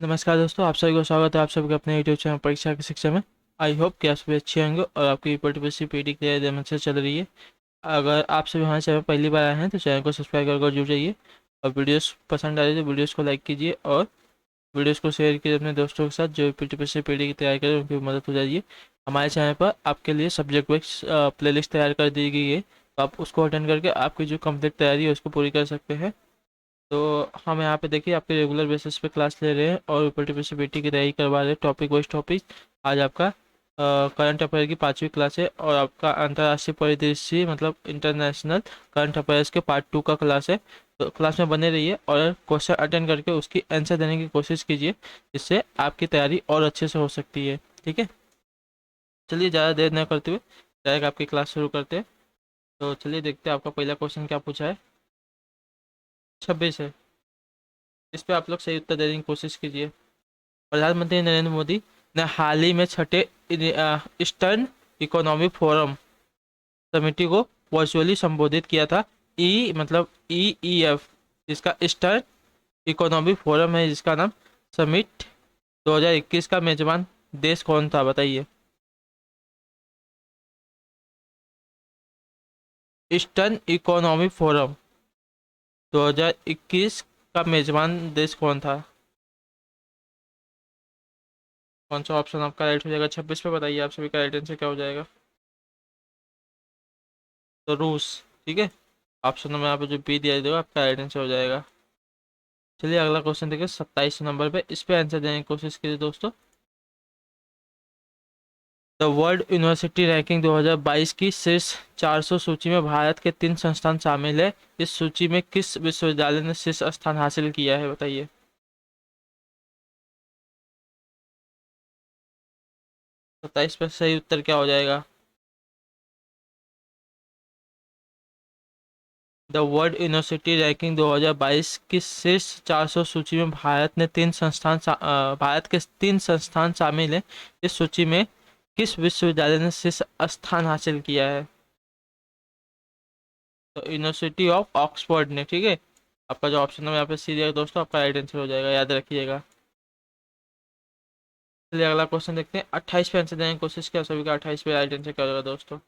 नमस्कार दोस्तों, आप सभी को स्वागत है आप सभी के अपने यूट्यूब चैनल परीक्षा की शिक्षा में। आई होप कि आप सभी अच्छे होंगे और आपकी पीटी क्लियर देने से चल रही है। अगर आप सभी हमारे चैनल पहली बार आए हैं तो चैनल को सब्सक्राइब कर जुड़ जाइए और वीडियोस पसंद आ रही है तो वीडियोस को लाइक कीजिए और वीडियोस को शेयर कीजिए अपने दोस्तों के साथ जो पीटी की तैयारी करें, उनकी मदद हो जाइए। हमारे चैनल पर आपके लिए सब्जेक्ट वाइज प्लेलिस्ट तैयार कर दी गई है, तो आप उसको अटेंड करके आपकी जो कंप्लीट तैयारी है उसको पूरी कर सकते हैं। तो हम यहाँ पे देखिए आपके रेगुलर बेसिस पे क्लास ले रहे हैं और पार्टिसिपेटी की तैयारी करवा रहे हैं, टॉपिक वाइज टॉपिक। आज आपका करंट अफेयर की 5वीं क्लास है और आपका अंतर्राष्ट्रीय परिदृश्य मतलब इंटरनेशनल करंट अफेयर्स के पार्ट 2 का क्लास है। तो क्लास में बने रहिए और क्वेश्चन अटेंड करके उसकी आंसर देने की कोशिश कीजिए, जिससे आपकी तैयारी और अच्छे से हो सकती है। ठीक है, चलिए ज़्यादा देर न करते हुए डायरेक्ट आपकी क्लास शुरू करते हैं। तो चलिए देखते हैं आपका पहला क्वेश्चन क्या पूछा है। 26 है, इस पे आप लोग सही उत्तर देने की कोशिश कीजिए। प्रधानमंत्री नरेंद्र मोदी ने हाल ही में छठे ईस्टर्न इकोनॉमिक फोरम समिति को वर्चुअली संबोधित किया था। ई मतलब EEF, जिसका ईस्टर्न इकोनॉमिक फोरम है, जिसका नाम समिट 2021 का मेजबान देश कौन था, बताइए। ईस्टर्न इकोनॉमिक फोरम 2021 का मेजबान देश कौन था? कौन सा ऑप्शन आपका राइट हो जाएगा? 26 पे बताइए आप सभी का राइट आंसर क्या हो जाएगा। तो रूस। ठीक है, ऑप्शन नंबर यहाँ पे जो बी दिया देगा आपका राइट आंसर हो जाएगा। चलिए अगला क्वेश्चन देखिए 27 नंबर पे, इस पे आंसर देने की कोशिश कीजिए दोस्तों। द वर्ल्ड यूनिवर्सिटी रैंकिंग 2022 की शीर्ष 400 सूची में भारत के 3 संस्थान शामिल है। इस सूची में किस विश्वविद्यालय ने शीर्ष स्थान हासिल किया है, बताइए। 27 पे सही उत्तर क्या हो जाएगा? द वर्ल्ड यूनिवर्सिटी रैंकिंग 2022 की शीर्ष 400 सूची में भारत के 3 संस्थान शामिल हैं। इस सूची में किस विश्वविद्यालय ने शीर्ष स्थान हासिल किया है? तो यूनिवर्सिटी ऑफ ऑक्सफोर्ड ने। ठीक है, आपका जो ऑप्शन है यहाँ पे सी दिया दोस्तों, आपका राइट आंसर हो जाएगा, याद रखिएगा। चलिए अगला क्वेश्चन देखते हैं। 28 पे आंसर देने की कोशिश किया सभी का। 28 पे राइट आंसर क्या होगा दोस्तों?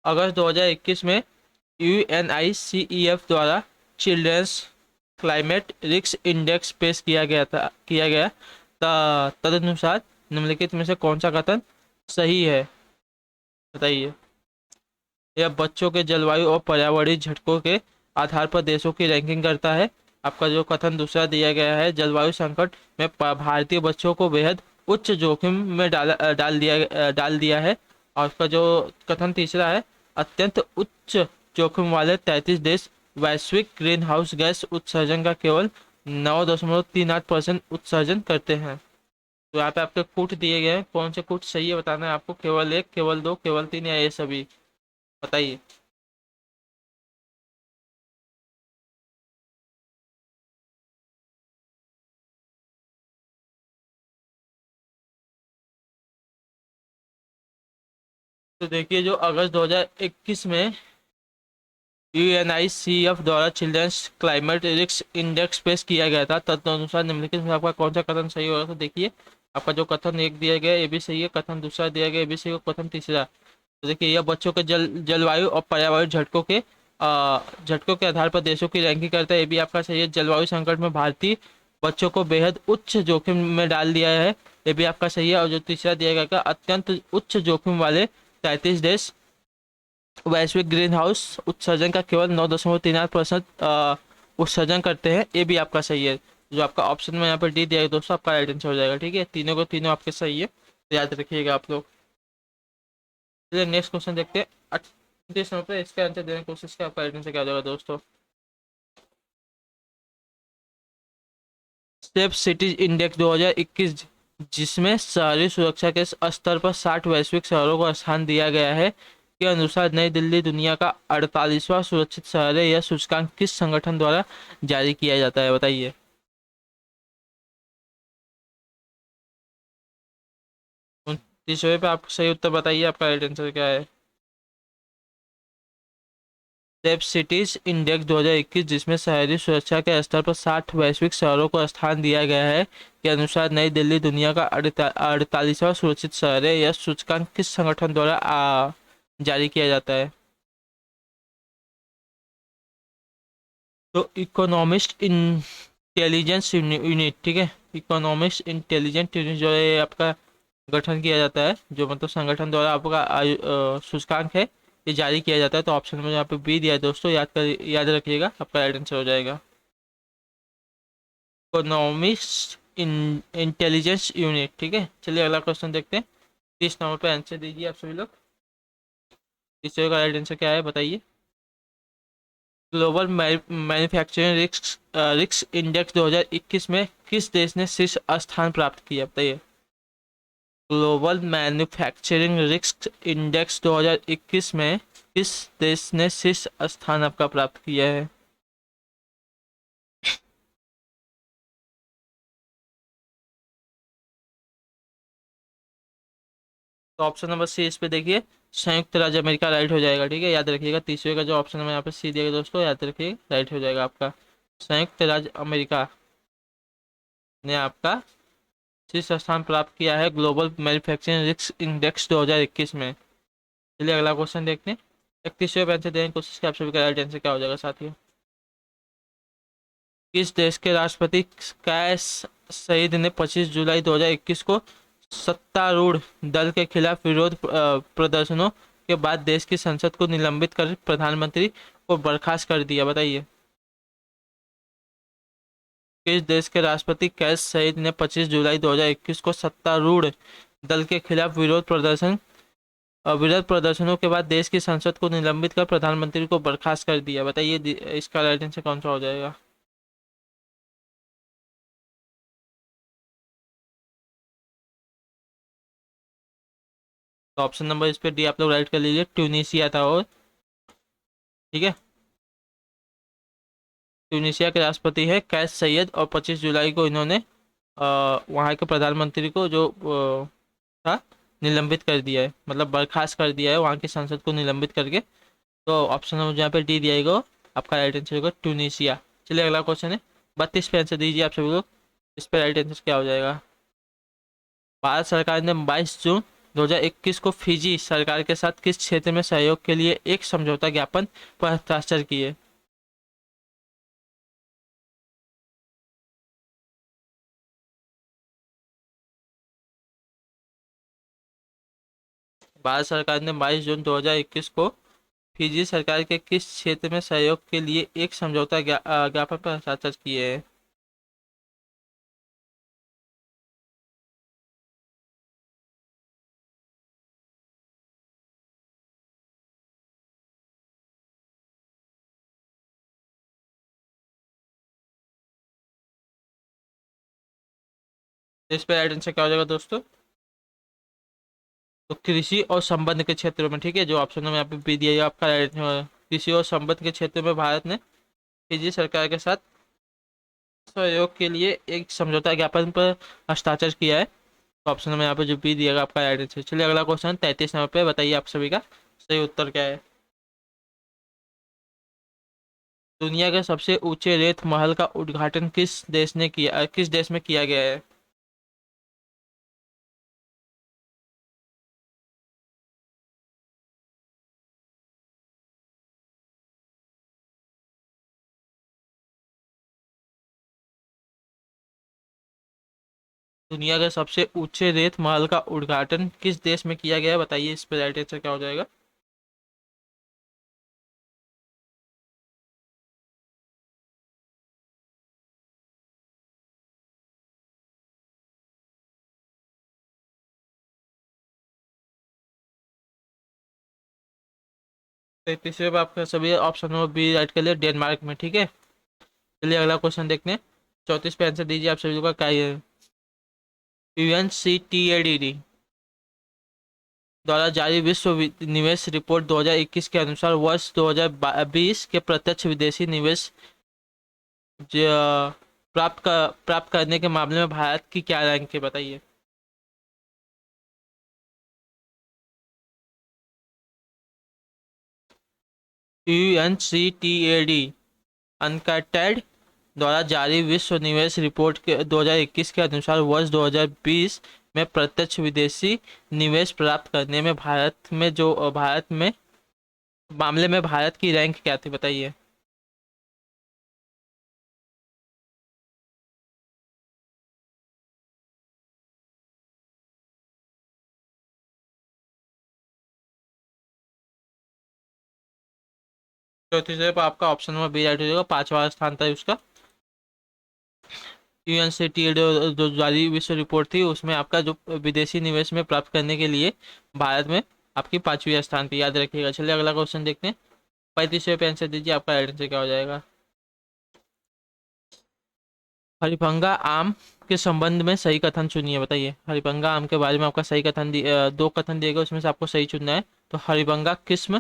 अगस्त 2021 में UNICEF द्वारा चिल्ड्रंस क्लाइमेट रिस्क इंडेक्स पेश किया गया तदनुसार निम्नलिखित में से कौन सा कथन सही है, बताइए। यह बच्चों के जलवायु और पर्यावरणीय झटकों के आधार पर देशों की रैंकिंग करता है। आपका जो कथन दूसरा दिया गया है, जलवायु संकट में भारतीय बच्चों को बेहद उच्च जोखिम में डाल दिया है। और उसका जो कथन तीसरा है, अत्यंत उच्च जोखिम वाले 33 देश वैश्विक ग्रीन हाउस गैस उत्सर्जन का केवल 9.38% उत्सर्जन करते हैं। तो यहाँ पे आपके कूट दिए गए हैं, कौन से कूट सही है बताना है आपको। केवल एक, केवल दो, केवल तीन या ये सभी, बताइए। तो देखिए, जो अगस्त 2021 में UNICEF द्वारा चिल्ड्रंस क्लाइमेट रिस्क इंडेक्स पेश किया गया था, तदनुसार निम्नलिखित में आपका कौन सा कथन सही होगा। तो देखिए, आपका जो कथन एक दिया गया ये भी सही है, कथन दूसरा दिया गया ये भी सही है, कथन तीसरा। तो देखिए, यह बच्चों के जलवायु और पर्यावरण झटकों के आधार पर देशों की रैंकिंग करता है, ये भी आपका सही है। जलवायु संकट में भारतीय बच्चों को बेहद उच्च जोखिम में डाल दिया है, ये भी आपका सही है। और जो तीसरा दिया गया अत्यंत उच्च जोखिम वाले 33 देश वैश्विक ग्रीन हाउस उत्सर्जन का केवल 9.38% उत्सर्जन करते हैं, ये भी आपका सही है। जो आपका ऑप्शन में यहाँ पर डी दिया है दोस्तों, आपका राइट आंसर हो जाएगा। ठीक है, तीनों को तीनों आपके सही है, तो याद रखिएगा आप लोग। चलिए नेक्स्ट क्वेश्चन देखते हैं। 38 नंबर पे इसका आंसर देने की कोशिश किया, आपका राइट आंसर क्या हो जाएगा दोस्तों। सेफ सिटीज इंडेक्स 2021, जिसमें शहरी सुरक्षा के स्तर पर 60 वैश्विक शहरों को स्थान दिया गया है, के अनुसार नई दिल्ली दुनिया का 48वां सुरक्षित शहर है। यह सूचकांक किस संगठन द्वारा जारी किया जाता है, बताइए। 29वें पे आप सही उत्तर बताइए, आपका राइट आंसर क्या है। सेफ सिटीज इंडेक्स 2021, जिसमें शहरी सुरक्षा के स्तर पर 60 वैश्विक शहरों को स्थान दिया गया है, के अनुसार नई दिल्ली दुनिया का 48वां सुरक्षित शहर है। यह सूचकांक किस संगठन द्वारा जारी किया जाता है। तो इकोनॉमिस्ट इंटेलिजेंस यूनिट, ठीक है, इकोनॉमिस्ट इंटेलिजेंस यूनिट जो है आपका गठन किया जाता है, जो मतलब संगठन द्वारा आपका सूचकांक है, ये जारी किया जाता है। तो ऑप्शन में यहाँ पे बी दिया है दोस्तों, याद रखिएगा, आपका राइट आंसर हो जाएगा इकोनॉमिस्ट इंटेलिजेंस यूनिट। ठीक है, चलिए अगला क्वेश्चन देखते हैं। 30 नंबर पे आंसर दीजिए आप सभी लोग। तीसरे का राइट आंसर क्या है, बताइए। ग्लोबल मैन्युफैक्चरिंग रिस्क इंडेक्स 2021 में किस देश ने शीर्ष स्थान प्राप्त किया, बताइए। ग्लोबल मैन्युफैक्चरिंग रिस्क इंडेक्स 2021 में किस देश ने शीर्ष स्थान आपका प्राप्त किया है। तो ऑप्शन नंबर सी, इस पे देखिए, संयुक्त राज्य अमेरिका राइट हो जाएगा। ठीक है, याद रखिएगा, तीसरे का जो ऑप्शन है यहाँ पे सी दिया दोस्तों, याद रखिए, राइट हो जाएगा आपका। संयुक्त राज्य अमेरिका ने आपका शीर्ष स्थान प्राप्त किया है ग्लोबल मैन्युफैक्चरिंग रिस्क इंडेक्स 2021 में। चलिए अगला क्वेश्चन देखते हैं। 31वें पे आंसर देने की कोशिश की, आप सभी का राइट आंसर क्या हो जाएगा साथियों। किस देश के राष्ट्रपति कैस सईद ने 25 जुलाई 2021 को सत्तारूढ़ दल के खिलाफ विरोध प्रदर्शनों के बाद देश की संसद को निलंबित कर प्रधानमंत्री को बर्खास्त कर दिया, बताइए। किस देश के राष्ट्रपति कैस सईद ने 25 जुलाई 2021 को सत्तारूढ़ दल के खिलाफ विरोध प्रदर्शनों के बाद देश की संसद को निलंबित कर प्रधानमंत्री को बर्खास्त कर दिया, बताइए। इसका राइट आंसर कौन सा हो जाएगा। तो ऑप्शन नंबर इस पे डी आप लोग राइट कर लीजिए, ट्यूनीशिया था। और ठीक है, ट्यूनीशिया के राष्ट्रपति है कैस सैयद, और 25 जुलाई को इन्होंने वहाँ के प्रधानमंत्री को जो था, निलंबित कर दिया है, मतलब बर्खास्त कर दिया है, वहाँ की संसद को निलंबित करके। तो ऑप्शन नंबर जहाँ पे डी दिया गया, आपका राइट आंसर होगा ट्यूनीशिया। चलिए अगला क्वेश्चन है। 32 पे आंसर दीजिए आप सभी लोग, इस पे राइट आंसर क्या हो जाएगा। भारत सरकार ने 22 जून 2021 को फिजी सरकार के साथ किस क्षेत्र में सहयोग के लिए एक समझौता ज्ञापन पर हस्ताक्षर किए। भारत सरकार ने 22 जून 2021 को फिजी सरकार के किस क्षेत्र में सहयोग के लिए एक समझौता ज्ञापन पर हस्ताक्षर किए हैं। इस पे राइट आंसर क्या हो जाएगा दोस्तों। तो कृषि और संबंध के क्षेत्रों में, ठीक है, जो ऑप्शन में यहाँ पे भी दिया है आपका राइट। कृषि और संबंध के क्षेत्र में भारत ने फिजी सरकार के साथ सहयोग के लिए एक समझौता ज्ञापन पर हस्ताक्षर किया है। तो ऑप्शन में यहाँ पे जो बी दिएगा आपका राइट आंसर। चलिए अगला क्वेश्चन 33 नंबर पे, बताइए आप सभी का सही उत्तर क्या है। दुनिया के सबसे ऊंचे रेत महल का उद्घाटन किस देश में किया गया है। दुनिया के सबसे ऊंचे रेत महल का उद्घाटन किस देश में किया गया है, बताइए। इस पे राइट आंसर क्या हो जाएगा। तो तीसरे पे आपका सभी ऑप्शन नंबर बी राइट कर लिया, डेनमार्क में। ठीक है, चलिए अगला क्वेश्चन देखते हैं। 34 पे आंसर दीजिए आप सभी लोग का क्या है। UNCTAD द्वारा जारी विश्व निवेश रिपोर्ट 2021 के अनुसार वर्ष 2020 के प्रत्यक्ष विदेशी निवेश प्राप्त करने के मामले में भारत की क्या रैंक है, बताइए। UNCTAD अनकटेड द्वारा जारी विश्व निवेश रिपोर्ट के 2021 के अनुसार वर्ष 2020 में प्रत्यक्ष विदेशी निवेश प्राप्त करने में भारत में मामले में भारत की रैंक क्या थी, बताइए। चौथी जगह आपका ऑप्शन नंबर बी राइट हो जाएगा, पांचवा स्थान था उसका। UNCTAD जो जारी विश्व रिपोर्ट थी उसमें आपका जो विदेशी निवेश में प्राप्त करने के लिए भारत में आपकी पांचवी स्थान पे, याद रखिएगा। चलिए अगला क्वेश्चन देखते हैं। 35वें पे आंसर दीजिए, आपका राइट आंसर क्या हो जाएगा। हरिभंगा आम के संबंध में सही कथन चुनिए, बताइए। हरिभंगा आम के बारे में आपका सही कथन दो कथन दिए गए, उसमें से आपको सही चुनना है। तो हरिभंगा किस्म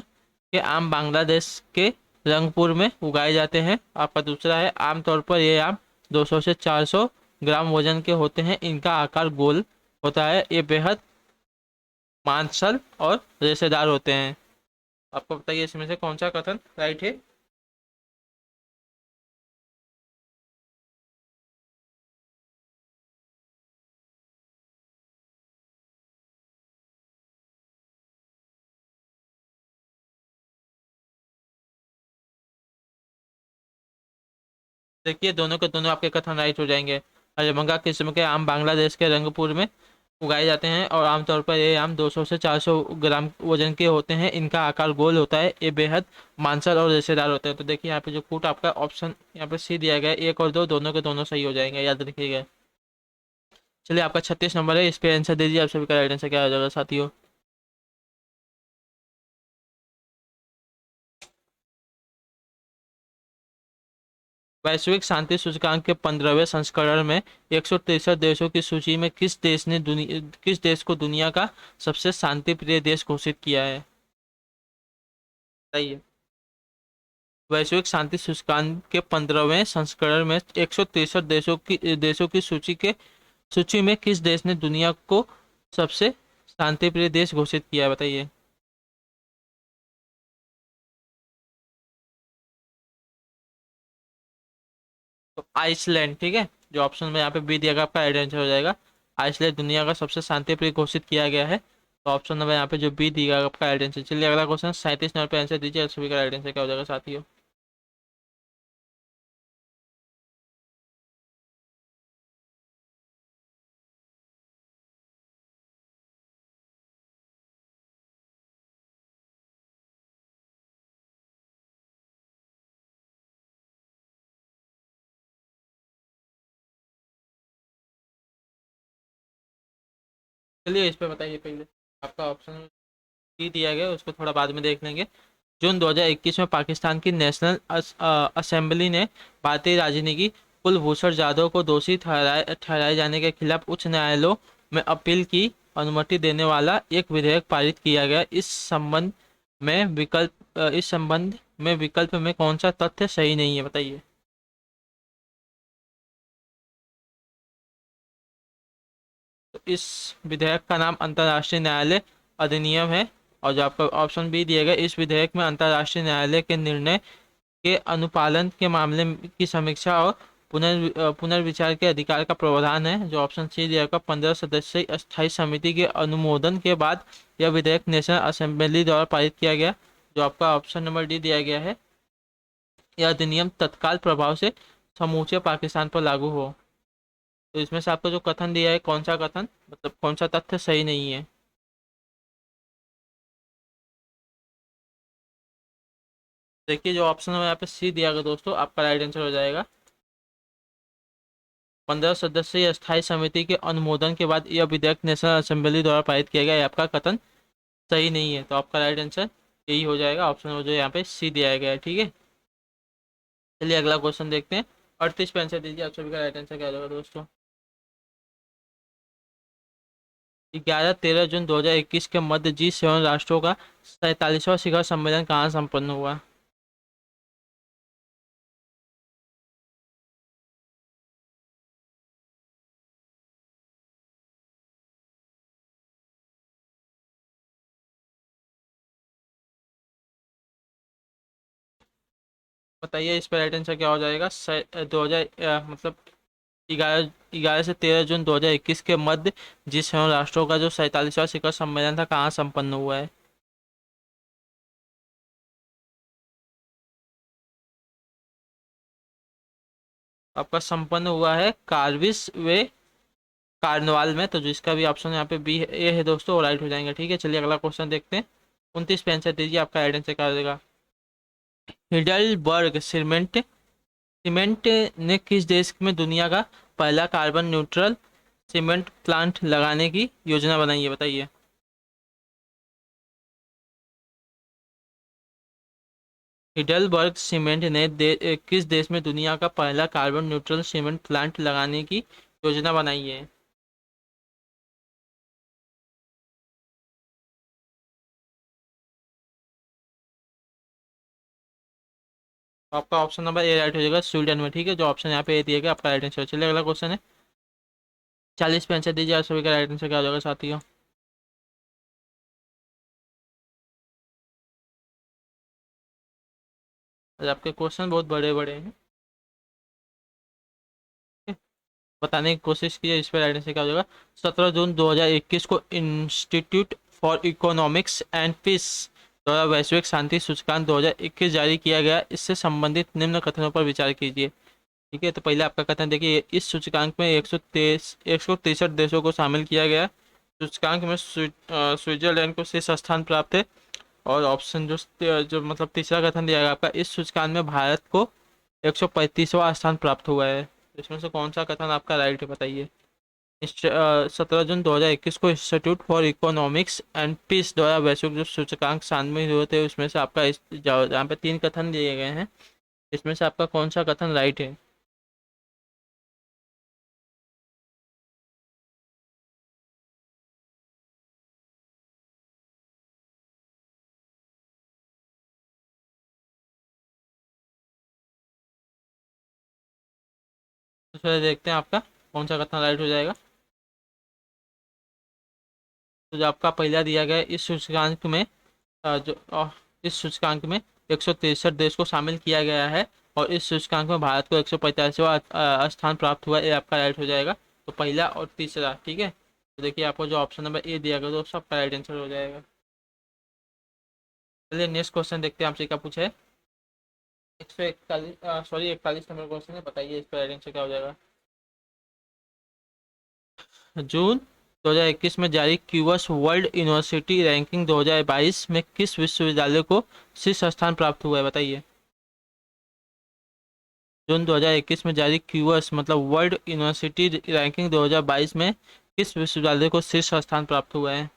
के आम बांग्लादेश के रंगपुर में उगाए जाते हैं। आपका दूसरा है, आमतौर पर ये आम 200 से 400 ग्राम वजन के होते हैं। इनका आकार गोल होता है। ये बेहद मांसल और रेशेदार होते हैं। आपको बताइए इसमें से कौन सा कथन राइट है। देखिए दोनों के दोनों आपके कथन राइट हो जाएंगे। हरिभंगा किस्म के आम बांग्लादेश के रंगपुर में उगाए जाते हैं और आमतौर पर ये आम 200 से 400 ग्राम वजन के होते हैं। इनका आकार गोल होता है। ये बेहद मांसल और रेशेदार होते हैं। तो देखिए यहाँ पे जो फूट आपका ऑप्शन यहाँ पे सी दिया गया है, एक और दो दोनों के दोनों सही हो जाएंगे, याद रखिएगा। चलिए आपका 36 नंबर है, इस पे आंसर दे दीजिए। आप सभी का राइट आंसर क्या हो जाएगा साथियों। वैश्विक शांति सूचकांक के 15वें संस्करण में 163 देशों की सूची में किस देश को दुनिया का सबसे शांति प्रिय देश घोषित किया है, बताइए। वैश्विक शांति सूचकांक के 15वें संस्करण में 163 देशों की सूची में किस देश ने दुनिया को सबसे शांति प्रिय देश घोषित किया है, बताइए। तो आइसलैंड, ठीक है। जो ऑप्शन में यहाँ पे बी दिया गया आपका राइट आंसर हो जाएगा। आइसलैंड दुनिया का सबसे शांति प्रिय घोषित किया गया है। तो ऑप्शन नंबर यहाँ पे जो बी दिया गया आपका राइट आंसर। चलिए अगला क्वेश्चन 37 नंबर पे आंसर दीजिए। सभी का राइट आंसर क्या हो जाएगा साथियों। चलिए इस पे बताइए पहले। आपका ऑप्शन बी दिया गया, उसको थोड़ा बाद में देख लेंगे। जून 2021 में पाकिस्तान की नेशनल असेंबली ने भारतीय राजनीति कुलभूषण जाधव को दोषी ठहराए जाने के खिलाफ उच्च न्यायालयों में अपील की अनुमति देने वाला एक विधेयक पारित किया गया। इस संबंध में विकल्प में कौन सा तथ्य सही नहीं है, बताइए। तो इस विधेयक का नाम अंतर्राष्ट्रीय न्यायालय अधिनियम है। और जो आपका ऑप्शन बी दिया गया, इस विधेयक में अंतर्राष्ट्रीय न्यायालय के निर्णय के अनुपालन के मामले की समीक्षा और पुनर्विचार के अधिकार का प्रावधान है। जो ऑप्शन सी दिया गया, 15 सदस्यीय अस्थायी समिति के अनुमोदन के बाद यह विधेयक नेशनल असेंबली द्वारा पारित किया गया। जो आपका ऑप्शन नंबर डी दिया गया है, यह अधिनियम तत्काल प्रभाव से समूचे पाकिस्तान पर लागू हो। तो इसमें से आपको जो कथन दिया है, कौन सा कथन मतलब कौन सा तथ्य सही नहीं है। देखिए जो ऑप्शन है यहाँ पे सी दिया गया दोस्तों, आपका राइट आंसर हो जाएगा। 15 सदस्यीय स्थायी समिति के अनुमोदन के बाद यह विधेयक नेशनल असेंबली द्वारा पारित किया गया। ये आपका कथन सही नहीं है। तो आपका राइट आंसर यही हो जाएगा, ऑप्शन जो यहाँ पे सी दिया गया है, ठीक है। चलिए अगला क्वेश्चन देखते हैं। 38 पे आंसर दीजिए। आप सभी का राइट आंसर क्या होगा दोस्तों। 11-13 जून 2021 के मध्य G7 राष्ट्रों का 47वां शिखर सम्मेलन कहाँ संपन्न हुआ? बताइए इस पर राइट आंसर क्या हो जाएगा? 2000 मतलब 11 से 13 जून 2021 के मध्य G7 राष्ट्रों का जो 47वां शिखर सम्मेलन था कहाँ संपन्न हुआ है? आपका संपन्न हुआ है कार्विस वे कार्नवाल में। तो जिसका भी ऑप्शन यहाँ पे बी ए है दोस्तों, वो राइट हो जाएंगे। ठीक है, चलिए अगला क्वेश्चन देखते हैं। 29 पे आंसर दीजिए, आपका राइट आंसर क्या हो जाएगा? हिडलबर्ग सीमेंट सीमेंट ने किस देश में दुनिया का पहला कार्बन न्यूट्रल सीमेंट प्लांट लगाने की योजना बनाई है? बताइए। हिडलबर्ग सीमेंट ने किस देश में दुनिया का पहला कार्बन न्यूट्रल सीमेंट प्लांट लगाने की योजना बनाई है? आपका ऑप्शन नंबर ए राइट हो जाएगा, स्वीडन में। ठीक है, जो ऑप्शन यहाँ पे ए दिया गया आपका राइट आंसर। चलिए अगला क्वेश्चन है। 40 पे आंसर दीजिए, आप सभी का राइट आंसर क्या हो जाएगा साथियों? और आपके क्वेश्चन बहुत बड़े बड़े हैं, बताने की कोशिश कीजिए इस पर राइट आंसर क्या हो जाएगा। 17 जून 2021 को institute for economics and peace द्वारा वैश्विक शांति सूचकांक 2021 जारी किया गया। इससे संबंधित निम्न कथनों पर विचार कीजिए। ठीक है, तो पहले आपका कथन देखिए, इस सूचकांक में 163 देशों को शामिल किया गया। सूचकांक में स्विट्जरलैंड को शीर्ष स्थान प्राप्त है। और ऑप्शन जो मतलब तीसरा कथन दिया गया आपका, इस सूचकांक में भारत को 135वां स्थान प्राप्त हुआ है। इसमें से कौन सा कथन आपका राइट है बताइए? 17 जून 2021 को institute for economics and peace द्वारा वैश्विक जो सूचकांक शामिल हुए थे, उसमें से आपका जहाँ पे 3 कथन दिए गए हैं, इसमें से आपका कौन सा कथन राइट है? तो चलिए देखते हैं आपका कौन सा कथन राइट हो जाएगा। तो जो आपका पहला दिया गया है, इस सूचकांक में इस सूचकांक में 163 देश को शामिल किया गया है। और इस सूचकांक में भारत को 185वां स्थान प्राप्त हुआ है, ये आपका राइट हो जाएगा। तो पहला और तीसरा, ठीक है। तो देखिए आपको जो ऑप्शन नंबर ए दिया गया तो सबका राइट आंसर हो जाएगा। चलिए नेक्स्ट क्वेश्चन देखते हैं आपसे क्या पूछा है। 141 सॉरी 41 नंबर क्वेश्चन है, बताइए इस पर राइट आंसर क्या हो जाएगा? जून 2021 में जारी क्यूबस वर्ल्ड यूनिवर्सिटी रैंकिंग 2022 में किस विश्वविद्यालय को शीर्ष स्थान प्राप्त हुआ है? बताइए। जून 2021 में जारी क्यूबस मतलब वर्ल्ड यूनिवर्सिटी रैंकिंग 2022 में किस विश्वविद्यालय को शीर्ष स्थान प्राप्त हुआ है?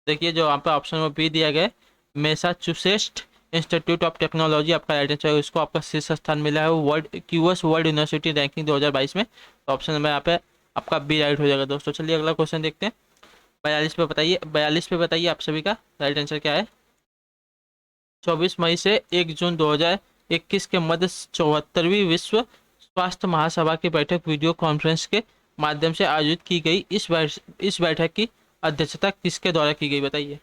देखिए जो यहाँ पे ऑप्शन में बी दिया गया है, मैसाचुसेट्स इंस्टीट्यूट ऑफ टेक्नोलॉजी आपका राइट आंसर है। उसको आपका शीर्ष स्थान मिला है वर्ल्ड क्यूबस वर्ल्ड यूनिवर्सिटी रैंकिंग 2022 में। तो ऑप्शन नंबर यहाँ पे आपका बी राइट हो जाएगा दोस्तों। चलिए अगला क्वेश्चन देखते हैं। 42 पे बताइए आप सभी का राइट आंसर क्या है? 24 मई से 1 जून 2021 के मध्य 74वीं विश्व स्वास्थ्य महासभा की बैठक वीडियो कॉन्फ्रेंस के माध्यम से आयोजित की गई। इस बैठक की अध्यक्षता किसके द्वारा की गई? बताइए।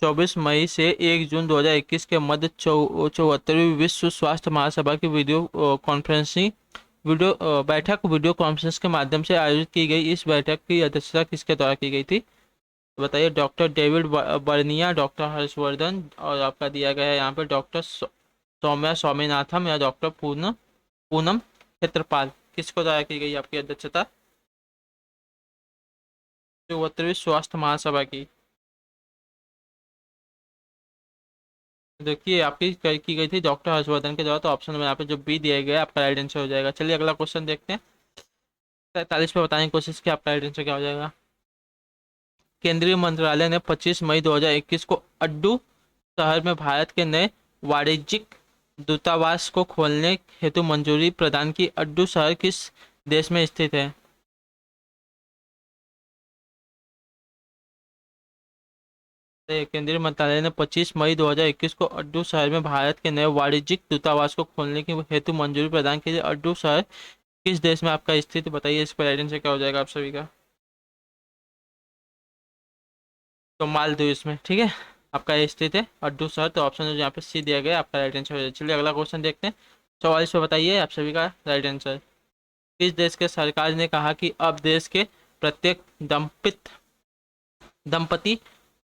24 मई से 1 जून 2021 के मध्य 74वीं विश्व स्वास्थ्य महासभा की वीडियो बैठक वीडियो कॉन्फ्रेंस के माध्यम से आयोजित की गई। इस बैठक की अध्यक्षता किसके द्वारा की गई थी? तो बताइए। डॉक्टर डेविड बर्निया, डॉक्टर हर्षवर्धन, और आपका दिया गया है यहाँ पे डॉक्टर सौम्या स्वामीनाथन या डॉक्टर पूनम पूनम क्षेत्रपाल, किसको द्वारा की गई आपकी अध्यक्षता 74वीं स्वास्थ्य महासभा की? देखिए आपकी की गई थी डॉक्टर हर्षवर्धन के द्वारा। तो ऑप्शन में यहाँ पे जो बी दिया गया है आपका राइट आंसर हो जाएगा। चलिए अगला क्वेश्चन देखते हैं। 43 पे बताने की कोशिश की, आपका राइट आंसर क्या हो जाएगा? केंद्रीय मंत्रालय ने 25 मई 2021 को अड्डू शहर में भारत के नए वाणिज्यिक दूतावास को खोलने हेतु मंजूरी प्रदान की। अड्डू शहर किस देश में स्थित है? केंद्रीय मंत्रालय ने 25 मई 2021 को अड्डू शहर में भारत के नए वाणिज्यिक दूतावास को खोलने की हेतु मंजूरी प्रदान की। अड्डू शहर किस देश में आपका स्थित बताइए, इस पर आइडेंटिटी क्या हो जाएगा आप सभी का? तो मालदीव इसमें, ठीक है, आपका ये स्थित है अड्डू शहर। तो ऑप्शन जो यहाँ पे सी दिया गया आपका राइट आंसर हो जाएगा। चलिए अगला क्वेश्चन देखते हैं। 44 पे बताइए आप सभी का राइट आंसर। किस देश के सरकार ने कहा कि अब देश के प्रत्येक दंपति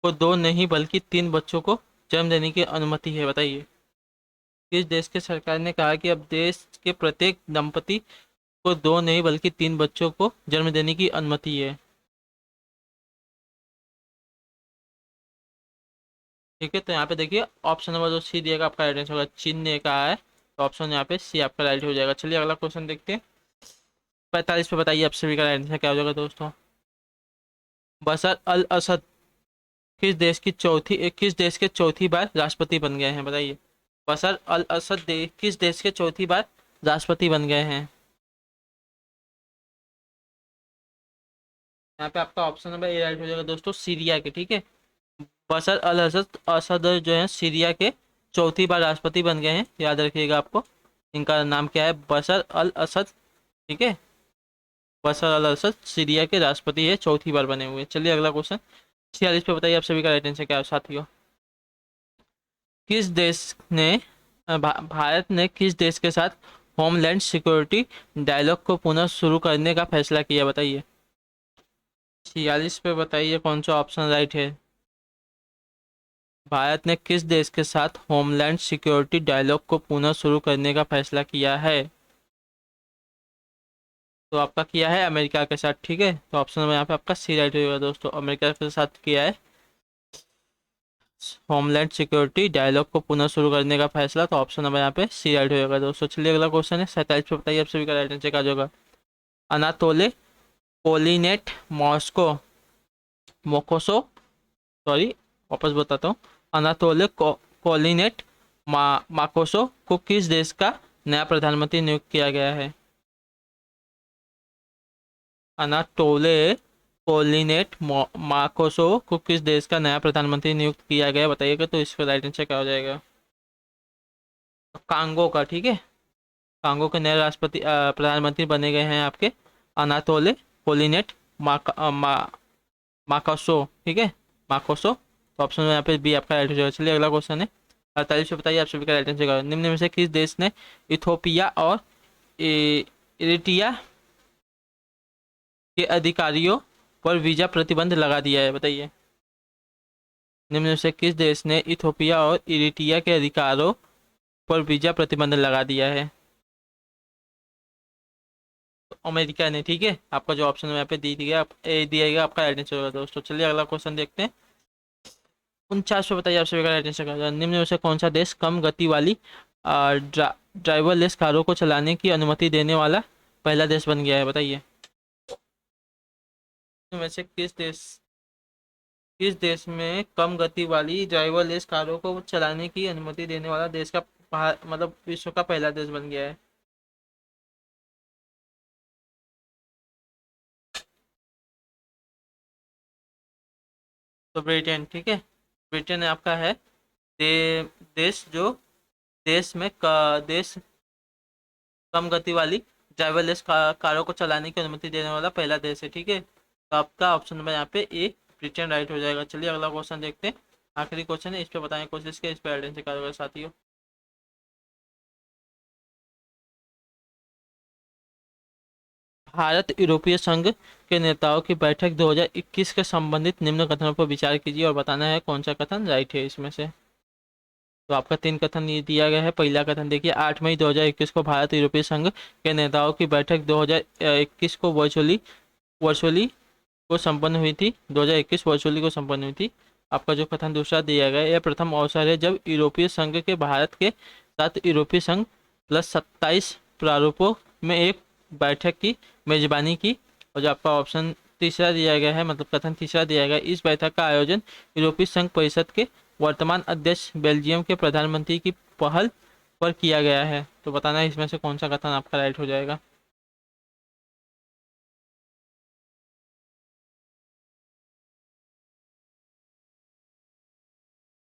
को 2 नहीं बल्कि 3 बच्चों को जन्म देने की अनुमति है, बताइए। किस देश के सरकार ने कहा कि अब देश के प्रत्येक दंपति को 2 नहीं बल्कि 3 बच्चों को जन्म देने की अनुमति है? ठीक है, तो यहाँ पे देखिए ऑप्शन नंबर जो सी दिएगा आपका राइट आंसर होगा। चीन ने कहा है, तो ऑप्शन यहाँ पे सी आपका राइट हो जाएगा। चलिए अगला क्वेश्चन देखते हैं। 45 पे बताइए आप सभी का राइट आंसर क्या हो जाएगा दोस्तों। बशर अल असद किस देश के चौथी बार राष्ट्रपति बन गए हैं, बताइए। बशर अल असद किस देश के चौथी बार राष्ट्रपति बन गए हैं? यहाँ पे आपका ऑप्शन नंबर ए राइट हो जाएगा दोस्तों, सीरिया के, ठीक है। बशर अल असद जो है सीरिया के चौथी बार राष्ट्रपति बन गए हैं, याद रखिएगा आपको। इनका नाम क्या है? बशर अल असद, ठीक है। बशर अल असद सीरिया के राष्ट्रपति है, चौथी बार बने हुए। चलिए अगला क्वेश्चन 46 पे बताइए आप सभी का राइट आंसर क्या है साथियों। किस देश ने भारत ने किस देश के साथ होमलैंड सिक्योरिटी डायलॉग को पुनः शुरू करने का फैसला किया, बताइए। 46 पे बताइए कौन सा ऑप्शन राइट है। भारत ने किस देश के साथ होमलैंड सिक्योरिटी डायलॉग को पुनः शुरू करने का फैसला किया है? तो आपका किया है अमेरिका के साथ, ठीक है। तो ऑप्शन नंबर यहाँ पे आपका सी राइट होगा दोस्तों, अमेरिका के साथ किया है होमलैंड सिक्योरिटी डायलॉग को पुनः शुरू करने का फैसला। तो ऑप्शन नंबर यहाँ पे सी राइट होगा दोस्तों। चलिए अगला क्वेश्चन है 47 पे बताइए आप सभी का राइट आंसर क्या होगा। अनातोले कोलिनेट मॉस्को मोकोसो सॉरी वापस बताता हूँ। अनातोले कोलिनेट माकोसो को किस देश का नया प्रधानमंत्री नियुक्त किया गया है? अनातोले कोलिनेट माकोसो को किस देश का नया प्रधानमंत्री नियुक्त किया गया, बताइएगा। तो इसका राइट आंसर क्या हो जाएगा? कांगो का, ठीक है। कांगो के नए राष्ट्रपति प्रधानमंत्री बने गए हैं आपके अनातोले कोलिनेट माकोसो, ठीक है, माकोसो। तो ऑप्शन यहाँ पे बी आपका राइट हो जाएगा। चलिए अगला क्वेश्चन है 48 पे बताइए आप सभी का राइट आंसर। निम्न में से किस देश ने इथोपिया और इरिट्रिया के अधिकारियों पर वीजा प्रतिबंध लगा दिया है, बताइए। निम्न में से किस देश ने इथोपिया और इरिट्रिया के अधिकारों पर वीजा प्रतिबंध लगा दिया है? तो अमेरिका ने, ठीक है। आपका जो ऑप्शन यहाँ पे दिया गया आपका राइट आंसर होगा दोस्तों। चलिए अगला क्वेश्चन देखते हैं। 49 पे बताइए आप सभी का राइट आंसर क्या होगा। निम्न में से कौन सा देश कम गति वाली ड्राइवरलेस कारों को चलाने की अनुमति देने वाला पहला देश बन गया है, बताइए। में से किस देश में कम गति वाली ड्राइवरलेस कारों को चलाने की अनुमति देने वाला देश का मतलब विश्व का पहला देश बन गया है? तो ब्रिटेन, ठीक है। ब्रिटेन आपका है देश जो देश कम गति वाली ड्राइवरलेस कारों को चलाने की अनुमति देने वाला पहला देश है, ठीक है। तो आपका ऑप्शन नंबर यहाँ पे ए ब्रिटेन राइट हो जाएगा। चलिए अगला क्वेश्चन देखते हैं। आखिरी क्वेश्चन है, इस पे बताने की कोशिश किया, इस पे आइडेंटिटी कार्ड होगा साथियों। भारत यूरोपीय संघ के नेताओं की बैठक 2021 के संबंधित निम्न कथनों पर विचार कीजिए और बताना है कौन सा कथन राइट है इसमें से। तो आपका 3 कथन ये दिया गया है। पहला कथन देखिए, 8 मई 2021 को भारत यूरोपीय संघ के नेताओं की बैठक 2021 को वर्चुअली को संपन्न हुई थी। 2021 वर्चुअली को संपन्न हुई थी। आपका जो कथन दूसरा दिया गया है, यह प्रथम अवसर है जब यूरोपीय संघ के भारत के साथ यूरोपीय संघ प्लस 27 प्रारूपों में एक बैठक की मेजबानी की। और जो आपका ऑप्शन तीसरा दिया गया है, मतलब कथन तीसरा दिया गया, इस बैठक का आयोजन यूरोपीय संघ परिषद के वर्तमान अध्यक्ष बेल्जियम के प्रधानमंत्री की पहल पर किया गया है। तो बताना है इसमें से कौन सा कथन आपका राइट हो जाएगा।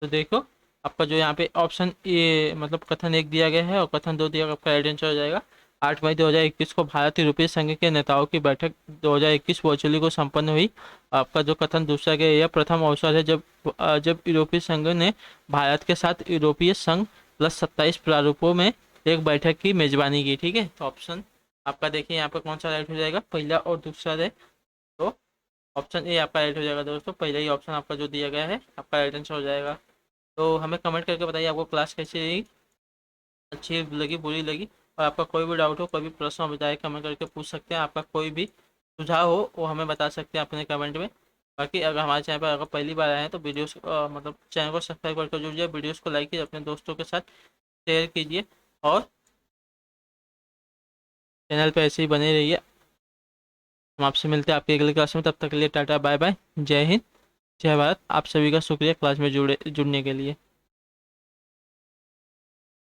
तो देखो, आपका जो यहाँ पे ऑप्शन ए मतलब कथन एक दिया गया है और कथन दो दिया गया, आपका राइट आंसर हो जाएगा। 8 मई 2021 को भारत यूरोपीय संघ के नेताओं की बैठक 2021 वर्चुअली को संपन्न हुई। आपका जो कथन दूसरा गया, यह प्रथम अवसर है जब यूरोपीय संघ ने भारत के साथ यूरोपीय संघ प्लस 27 प्रारूपों में एक बैठक की मेजबानी की। ठीक है, तो ऑप्शन आपका देखिए यहाँ पे कौन सा राइट हो जाएगा, पहला और दूसरा है। तो ऑप्शन ए आपका राइट हो जाएगा दोस्तों, पहला ही ऑप्शन आपका जो दिया गया है आपका राइट आंसर हो जाएगा। तो हमें कमेंट करके बताइए आपको क्लास कैसी रही, अच्छी लगी बुरी लगी। और आपका कोई भी डाउट हो, कोई भी प्रश्न हो, बताइए कमेंट करके पूछ सकते हैं। आपका कोई भी सुझाव हो वो हमें बता सकते हैं अपने कमेंट में। बाकी अगर हमारे चैनल पर अगर पहली बार आए हैं तो वीडियोस मतलब चैनल को सब्सक्राइब करके जुड़िए, वीडियोस को लाइक कीजिए, अपने दोस्तों के साथ शेयर कीजिए और चैनल पर ऐसे ही बने रहिए। हम आपसे मिलते हैं आपके अगले क्लास में, तब तक के लिए टाटा बाय बाय, जय हिंद जय भारत। आप सभी का शुक्रिया क्लास में जुड़ने के लिए।